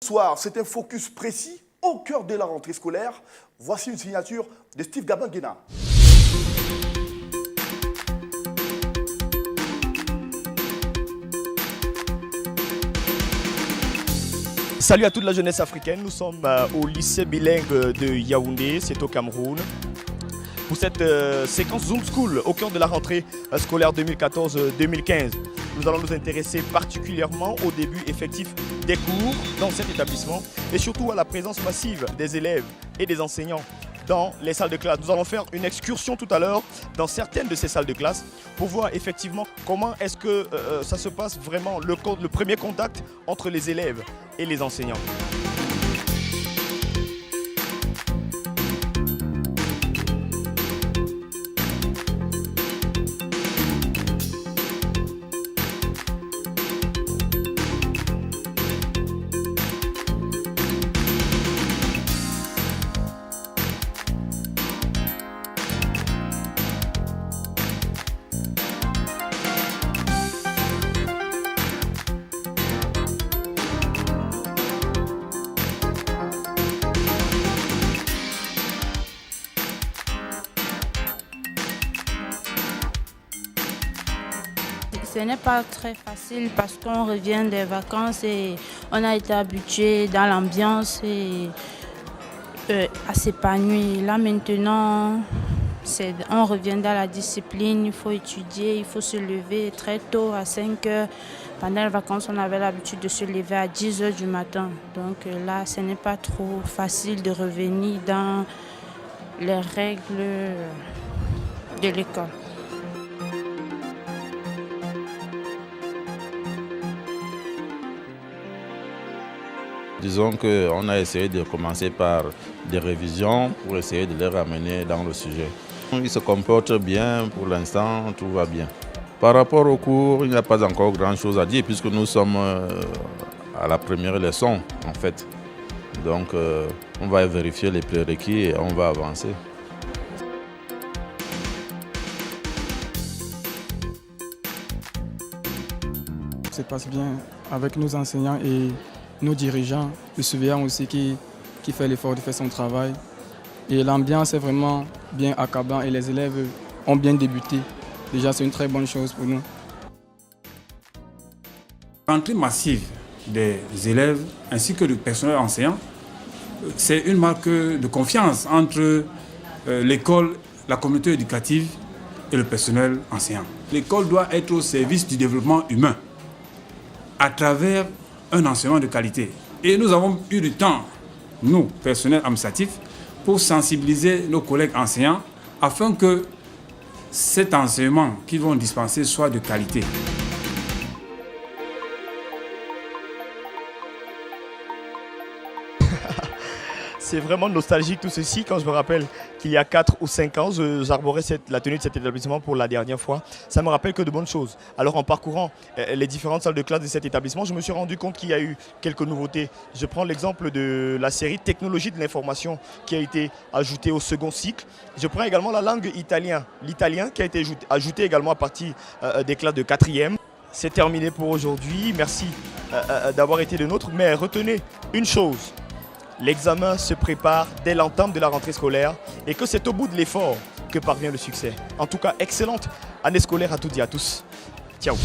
Ce soir, c'est un focus précis au cœur de la rentrée scolaire. Voici une signature de Steve Gabin-Guéna. Salut à toute la jeunesse africaine, nous sommes au lycée bilingue de Yaoundé, c'est au Cameroun. Pour cette séquence Zoom School au cœur de la rentrée scolaire 2014-2015. Nous allons nous intéresser particulièrement au début effectif des cours dans cet établissement et surtout à la présence massive des élèves et des enseignants dans les salles de classe. Nous allons faire une excursion tout à l'heure dans certaines de ces salles de classe pour voir effectivement comment est-ce que ça se passe vraiment, le premier contact entre les élèves et les enseignants. Ce n'est pas très facile parce qu'on revient des vacances et on a été habitué dans l'ambiance et à s'épanouir. Là maintenant, on revient dans la discipline, il faut étudier, il faut se lever très tôt à 5 heures. Pendant les vacances, on avait l'habitude de se lever à 10 heures du matin. Donc là, ce n'est pas trop facile de revenir dans les règles de l'école. Disons qu'on a essayé de commencer par des révisions pour essayer de les ramener dans le sujet. Ils se comportent bien, pour l'instant, tout va bien. Par rapport au cours, il n'y a pas encore grand-chose à dire puisque nous sommes à la première leçon, en fait. Donc, on va vérifier les prérequis et on va avancer. Ça se passe bien avec nos enseignants et nos dirigeants, le surveillant aussi qui fait l'effort de faire son travail. Et l'ambiance est vraiment bien accablante et les élèves ont bien débuté. Déjà, c'est une très bonne chose pour nous. L'entrée massive des élèves ainsi que du personnel enseignant, c'est une marque de confiance entre l'école, la communauté éducative et le personnel enseignant. L'école doit être au service du développement humain à travers un enseignement de qualité. Et nous avons eu du temps, nous, personnel administratif, pour sensibiliser nos collègues enseignants afin que cet enseignement qu'ils vont dispenser soit de qualité. C'est vraiment nostalgique tout ceci quand je me rappelle qu'il y a 4 ou 5 ans, j'arborais la tenue de cet établissement pour la dernière fois. Ça me rappelle que de bonnes choses. Alors en parcourant les différentes salles de classe de cet établissement, je me suis rendu compte qu'il y a eu quelques nouveautés. Je prends l'exemple de la série Technologie de l'information qui a été ajoutée au second cycle. Je prends également la langue italienne, l'italien qui a été ajouté également à partir des classes de 4e. C'est terminé pour aujourd'hui. Merci d'avoir été des nôtres. Mais retenez une chose. L'examen se prépare dès l'entame de la rentrée scolaire et que c'est au bout de l'effort que parvient le succès. En tout cas, excellente année scolaire à toutes et à tous. Ciao.